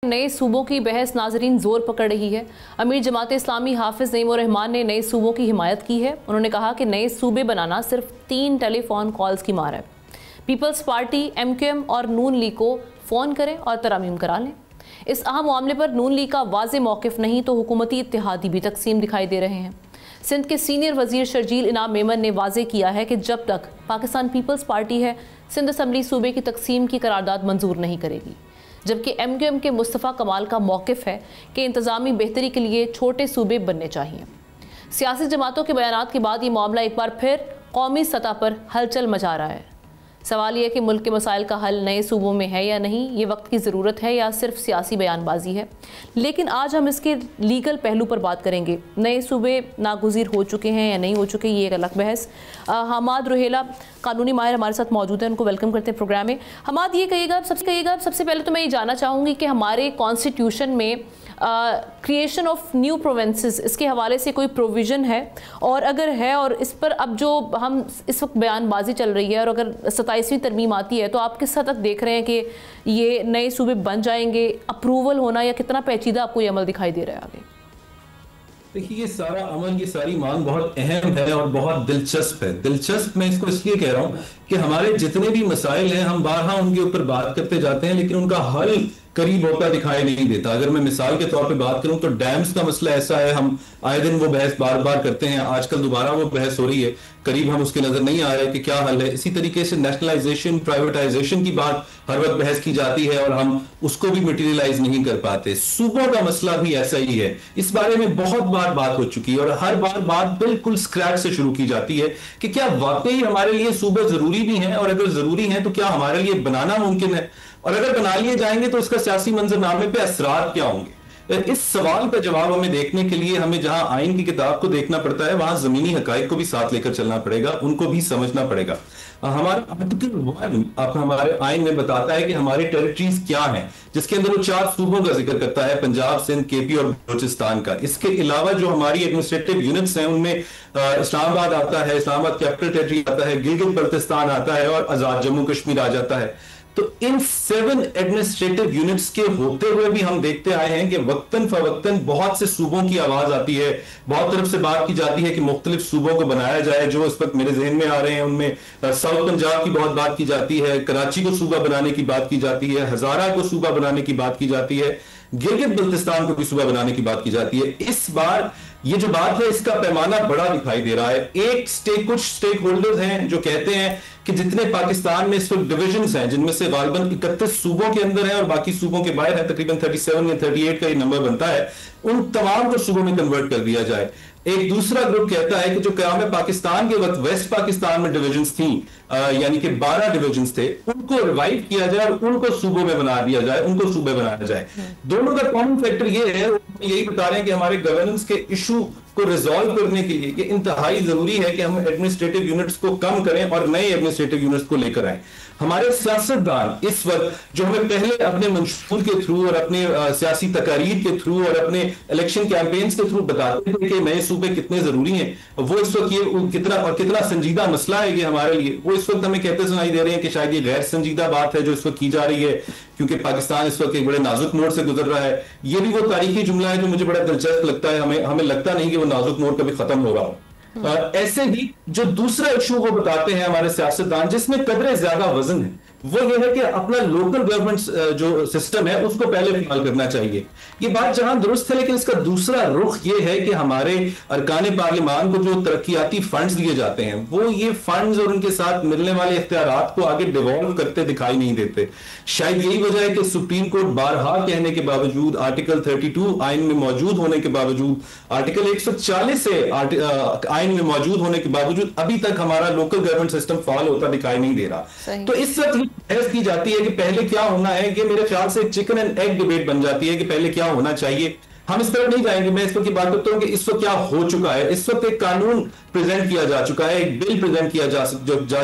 नए सूबों की बहस नाजरीन जोर पकड़ रही है। अमीर जमात इस्लामी हाफिज नईम उर रहमान ने नए सूबों की हिमायत की है। उन्होंने कहा कि नए सूबे बनाना सिर्फ 3 टेलीफोन कॉल्स की मार है। पीपल्स पार्टी, MQM और नून लीग को फ़ोन करें और तरमीम करा लें। इस अहम मामले पर नून लीग का वाज़े मौक़िफ़ नहीं तो हुकूमती इत्तेहादी भी तकसीम दिखाई दे रहे हैं। सिंध के सीनियर वजीर शर्जील इनाम मेमन ने वाज़े किया है कि जब तक पाकिस्तान पीपल्स पार्टी है, सिंध असम्बली सूबे की तकसीम की करारदाद मंजूर नहीं करेगी। जबकि MQM के मुस्तफ़ा कमाल का मौक़िफ़ है कि इंतज़ामी बेहतरी के लिए छोटे सूबे बनने चाहिए। सियासी जमातों के बयानात के बाद ये मामला एक बार फिर कौमी सतह पर हलचल मचा रहा है। सवाल यह कि मुल्क के मसाइल का हल नए सूबों में है या नहीं, ये वक्त की ज़रूरत है या सिर्फ सियासी बयानबाजी है। लेकिन आज हम इसके लीगल पहलू पर बात करेंगे। नए सूबे नागुज़ीर हो चुके हैं या नहीं हो चुके, ये एक अलग बहस। हमाद रुहेला कानूनी माहिर हमारे साथ मौजूद हैं, उनको वेलकम करते हैं प्रोग्राम में। हमाद, ये कहिएगा सबसे पहले तो मैं ये जानना चाहूँगी कि हमारे कॉन्स्टिट्यूशन में क्रिएशन ऑफ न्यू प्रोविंसेस, इसके हवाले से कोई प्रोविज़न है, और अगर है और इस पर अब जो हम इस वक्त बयानबाजी चल रही है और अगर 27वीं तरमीम आती है तो आप किस हद तक देख रहे हैं कि ये नए सूबे बन जाएंगे, अप्रूवल होना, या कितना पेचीदा आपको ये अमल दिखाई दे रहा है आगे? देखिए, ये सारा अमल, ये सारी मांग बहुत अहम है और बहुत दिलचस्प है। दिलचस्प मैं इसको इसलिए कह रहा हूं कि हमारे जितने भी मसाइल हैं, हम बारहा उनके ऊपर बात करते जाते हैं, लेकिन उनका हल करीब होता दिखाई नहीं देता। अगर मैं मिसाल के तौर पे बात करूं तो डैम्स का मसला ऐसा है, हम आए दिन वो बहस बार बार करते हैं, आजकल दोबारा वो बहस हो रही है, करीब हम उसके नजर नहीं आ रहे कि क्या हल है। इसी तरीके से नेशनलाइजेशन, प्राइवेटाइजेशन की बात हर वक्त बहस की जाती है और हम उसको भी मटेरियलाइज नहीं कर पाते। सूबों का मसला भी ऐसा ही है, इस बारे में बहुत बार बात हो चुकी है और हर बार बात बिल्कुल स्क्रैच से शुरू की जाती है कि क्या वाकई हमारे लिए सूबे जरूरी भी हैं, और अगर जरूरी हैं तो क्या हमारे लिए बनाना मुमकिन है, और अगर बना लिए जाएंगे तो उसका सियासी मंजरनामे पे असरात क्या होंगे। इस सवाल का जवाब हमें देखने के लिए हमें जहां आइन की किताब को देखना पड़ता है, वहां जमीनी हकाइक को भी साथ लेकर चलना पड़ेगा, उनको भी समझना पड़ेगा। हमारा आर्टिकल 1 आप हमारे आइन में बताता है कि हमारी टेरिटरीज क्या हैं, जिसके अंदर वो 4 सूबों का जिक्र करता है, पंजाब, सिंध, KP और बलूचिस्तान का। इसके अलावा जो हमारी एडमिनिस्ट्रेटिव यूनिट्स हैं उनमें इस्लामाबाद आता है, इस्लामाबाद कैपिटल टेरिटरी आता है, गिलगित बल्तिस्तान आता है और आजाद जम्मू कश्मीर आ जाता है। तो इन 7 एडमिनिस्ट्रेटिव यूनिट्स के होते हुए भी हम देखते आए हैं कि वक्तन फवक्तन बहुत से सूबों की आवाज आती है, बहुत तरफ से बात की जाती है कि मुख्तलिफ सूबों को बनाया जाए। जो इस वक्त मेरे जहन में आ रहे हैं उनमें साउथ पंजाब की बहुत बात की जाती है, कराची को सूबा बनाने की बात की जाती है, हजारा को सूबा बनाने की बात की जाती है, गिलगित बल्तिस्तान को भी सूबा बनाने की बात की जाती है। इस बार ये जो बात है, इसका पैमाना बड़ा दिखाई दे रहा है। कुछ स्टेक होल्डर्स हैं जो कहते हैं कि जितने पाकिस्तान में इस वक्त डिविजन्स हैं, जिनमें से गालिबन 31 सूबों के अंदर है और बाकी सूबों के बाहर है, तकरीबन 37 या 38 का ये नंबर बनता है, उन तमाम को सूबों में कन्वर्ट कर दिया जाए। एक दूसरा ग्रुप कहता है कि जो क़याम पाकिस्तान के वक्त वेस्ट पाकिस्तान में डिविजन्स थी, यानी कि 12 डिविजन्स थे, उनको रिवाइव किया जाए और उनको सूबों में बना दिया जाए, उनको सूबे बनाया जाए। दोनों का कॉमन फैक्टर ये है, यही बता रहे हैं कि हमारे गवर्नेंस के इशू को रिजॉल्व करने के लिए कि इंतहाई जरूरी है कि हम एडमिनिस्ट्रेटिव यूनिट्स को कम करें और नए एडमिनिस्ट्रेटिव यूनिट्स को लेकर आए। हमारे सियासतदान इस वक्त जो हमें पहले अपने मंशूर के थ्रू और अपने सियासी तकारीर के थ्रू और अपने इलेक्शन कैंपेन्स के थ्रू बताते थे कि नए सूबे कितने जरूरी हैं, वो इस वक्त ये कितना संजीदा मसला है ये हमारे लिए, वो इस वक्त हमें कहते सुनाई दे रहे हैं कि शायद ये गैर संजीदा बात है जो इस वक्त की जा रही है, क्योंकि पाकिस्तान इस वक्त एक बड़े नाजुक मोड़ से गुजर रहा है। ये भी वो तारीखी जुमला है जो मुझे बड़ा दिलचस्प लगता है। हमें लगता नहीं कि वो नाजुक मोड़ कभी खत्म हो रहा हो। ऐसे ही जो दूसरा इशू वो बताते हैं हमारे सियासतदान, जिसमें कदरे ज्यादा वजन है, वो ये है कि अपना लोकल गवर्नमेंट जो सिस्टम है उसको पहले फिलहाल करना चाहिए। ये बात जहां दुरुस्त है, लेकिन इसका दूसरा रुख ये है कि हमारे अरकान पार्लिमान को जो तरक्याती फंड्स दिए जाते हैं, वो ये फंड्स और उनके साथ मिलने वाले इख्तियारात को आगे डिवॉल्व करते दिखाई नहीं देते। शायद यही वजह है कि सुप्रीम कोर्ट बारहा कहने के बावजूद, आर्टिकल 32 आइन में मौजूद होने के बावजूद, आर्टिकल 140 से आइन में मौजूद होने के बावजूद अभी तक हमारा लोकल गवर्नमेंट सिस्टम फॉल होता दिखाई नहीं दे रहा। तो इस वक्त बहस की जाती है कि पहले क्या होना है, कि मेरे ख्याल से चिकन एंड एग डिबेट बन जाती है कि पहले क्या होना चाहिए। हम इस तरह नहीं जाएंगे। मैं इस वक्त की बात करता हूं कि इस वक्त क्या हो चुका है। इस वक्त एक कानून प्रेजेंट किया जा चुका है, एक बिल प्रेजेंट किया जा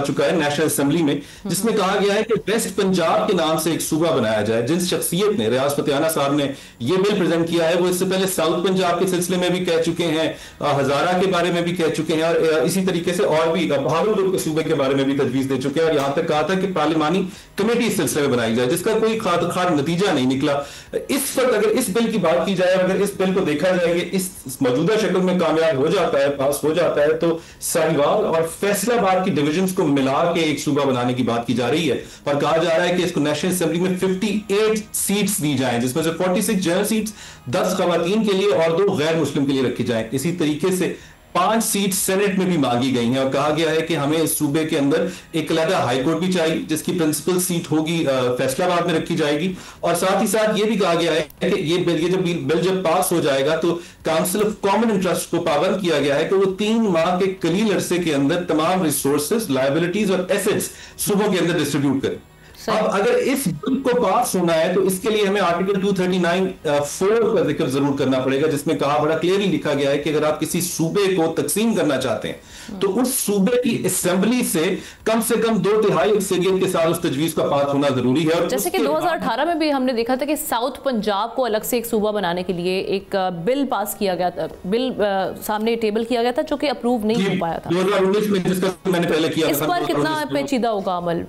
चुका है नेशनल असेंबली में, जिसमें कहा गया है कि वेस्ट पंजाब के नाम से एक सूबा बनाया जाए। जिस शख्सियत ने, रियाज फतेहाना साहब ने यह बिल प्रेजेंट किया है, वो इससे पहले साउथ पंजाब के सिलसिले में भी कह चुके हैं, हजारा के बारे में भी कह चुके हैं, और इसी तरीके से और भी बहावलपुर के सूबे के बारे में भी तजवीज दे चुके हैं, और यहां तक कहा था कि पार्लिमानी कमेटी इस सिलसिले में बनाई जाए, जिसका कोई खाद नतीजा नहीं निकला। इस वक्त अगर इस बिल की बात की जाए, अगर इस बिल को देखा जाए कि इस मौजूदा शक्ल में कामयाब हो जाता है, पास हो जाता है, तो साहिवाल और फैसलाबाद की डिविजन्स को मिला के एक सूबा बनाने की बात की जा रही है, और कहा जा रहा है कि इसको नेशनल असेंबली में 58 सीट्स दी जाएं, जिसमें से 46 जनरल सीट्स 10 खवातीन के लिए और 2 गैर मुस्लिम के लिए रखी जाएं। इसी तरीके से 5 सीट सेनेट में भी मांगी गई हैं, और कहा गया है कि हमें इस सूबे के अंदर एक अलग हाईकोर्ट भी चाहिए, जिसकी प्रिंसिपल सीट होगी फैसलाबाद में रखी जाएगी। और साथ ही साथ ये भी कहा गया है कि ये बिल जब पास हो जाएगा तो काउंसिल ऑफ कॉमन इंटरेस्ट को पाबंद किया गया है कि वो 3 माह के कलील अरसे के अंदर तमाम रिसोर्सेज, लायबिलिटीज और एसेट्स सूबों के अंदर डिस्ट्रीब्यूट करें। अब अगर इस बिल को पास होना है तो इसके लिए हमें आर्टिकल 239(4) का जिक्र जरूर करना पड़ेगा, जिसमें कहा बड़ा क्लियरली लिखा गया है कि अगर आप किसी सूबे को तकसीम करना चाहते हैं तो उस सूबे की असेंबली से कम 2/3 अक्सरियत के साथ उस तजवीज का पास होना जरूरी है। और जैसे कि 2018 में भी हमने देखा था कि साउथ पंजाब को अलग से एक सूबा बनाने के लिए एक बिल पास किया गया था, बिल सामने टेबल किया गया था, जो कि अप्रूव नहीं हो पाया था 2019 में, जिसका मैंने पहले किया। इस पर कितना पेचीदा होगा अमल?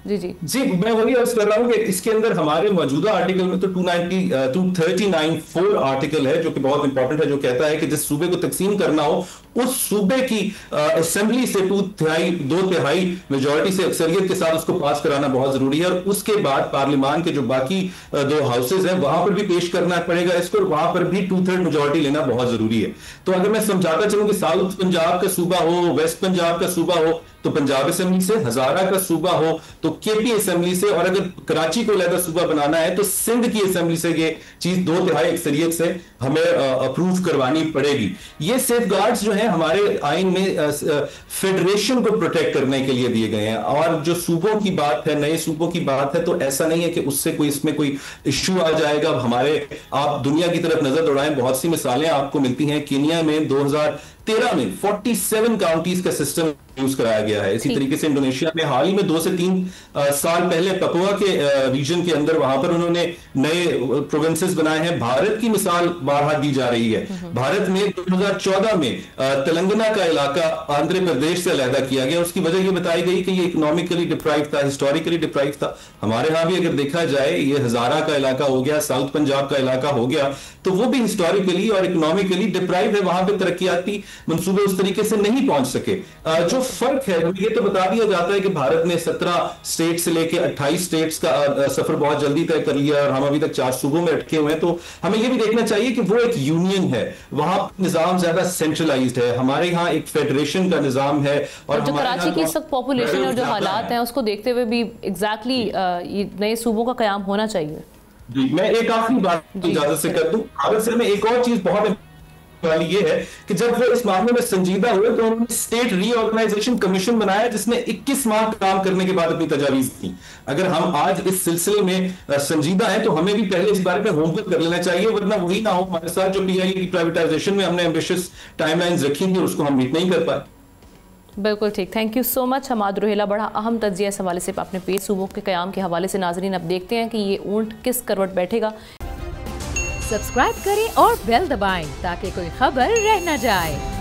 जी, मैं वही अर्ज कर रहा हूं कि इसके अंदर हमारे मौजूदा आर्टिकल में तो 239(4) आर्टिकल है, जो कि बहुत इंपॉर्टेंट है, जो कहता है कि जिस सूबे को तकसीम करना हो उस सूबे की असेंबली से 2/3 मेजॉरिटी से अक्सरियत के साथ उसको पास कराना बहुत जरूरी है, और उसके बाद पार्लियामान के जो बाकी 2 हाउसेज हैं वहां पर भी पेश करना पड़ेगा इसको, वहां पर भी 2/3 मेजॉरिटी लेना बहुत जरूरी है। तो अगर मैं समझाता चलूं कि साउथ पंजाब का सूबा हो, वेस्ट पंजाब का सूबा हो तो पंजाब असेंबली से, हजारा का सूबा हो तो केपी असेंबली से, और अगर कराची को अलग सूबा बनाना है तो सिंध की असेंबली से ये चीज 2/3 अक्सरियत से हमें अप्रूव करवानी पड़ेगी। ये सेफगार्ड्स जो है हमारे आइन में फेडरेशन को प्रोटेक्ट करने के लिए दिए गए हैं, और जो सूबों की बात है, नए सूबों की बात है, तो ऐसा नहीं है कि उससे कोई इसमें कोई इश्यू आ जाएगा। आप दुनिया की तरफ नजर दौड़ाएं, बहुत सी मिसालें आपको मिलती हैं। केनिया में 2013 में 47 काउंटीज का सिस्टम यूज कराया गया है। इसी तरीके से इंडोनेशिया में हाल ही में 2 से 3 साल पहले पपुआ के रीजन के अंदर वहां पर उन्होंने नए प्रोविंसेस बनाए हैं। भारत की मिसाल बारहा दी जा रही है। भारत में 2014 में तेलंगाना का इलाका आंध्र प्रदेश से अलहदा किया गया। उसकी वजह यह बताई गई कि ये इकोनॉमिकली डिप्राइव था, हिस्टोरिकली डिप्राइव था। हमारे यहां भी अगर देखा जाए ये हजारा का इलाका हो गया, साउथ पंजाब का इलाका हो गया, तो वो भी हिस्टोरिकली और इकोनॉमिकली डिप्राइव है। वहां पर तरक्याती मंसूबे उस तरीके से नहीं पहुंच सके। जो फर्क है ये तो बता दिया जाता है कि भारत ने 17 स्टेट से लेकर 28 स्टेट्स का सफर बहुत जल्दी तय कर लिया और हम अभी तक 4 सूबों में अटके हुए हैं। तो हमें ये भी देखना चाहिए कि वो एक यूनियन है, वहां निजाम ज्यादा सेंट्रलाइज्ड है। हमारे यहाँ एक फेडरेशन का निजाम है, और जो कराची की इस वक्त पॉपुलेशन और जो हालात हैं उसको देखते हुए भी एग्जैक्टली नए सूबों का कयाम होना चाहिए। मैं एक आखिरी बात इजाजत से कर दूं, भारत से हमें एक और चीज बहुत वाली ये है कि जब वो इस मामले में संजीदा हुए तो उन्होंने स्टेट रीऑर्गेनाइजेशन कमीशन बनाया, जिसने 21 माह काम करने के बाद अपनी तजावीज दी। अगर हम आज इस सिलसिले में संजीदा है तो हमें भी पहले इस बारे में होमवर्क कर लेना चाहिए, वरना वही ना हो हमारे साथ जो पीआईए की प्राइवेटाइजेशन में हमने एम्बिशियस टाइमलाइंस रखी थी उसको हम मीट नहीं कर पाए। बिल्कुल ठीक, thank you so much Hammad Rohela. बड़ा अहम तज्जिया इस हवाले से आपने पेश सूबों के कयाम के हवाले से। नाजरीन अब देखते हैं कि ये ऊंट किस करवट बैठेगा। सब्सक्राइब करें और बेल दबाएं ताकि कोई खबर रह न जाए।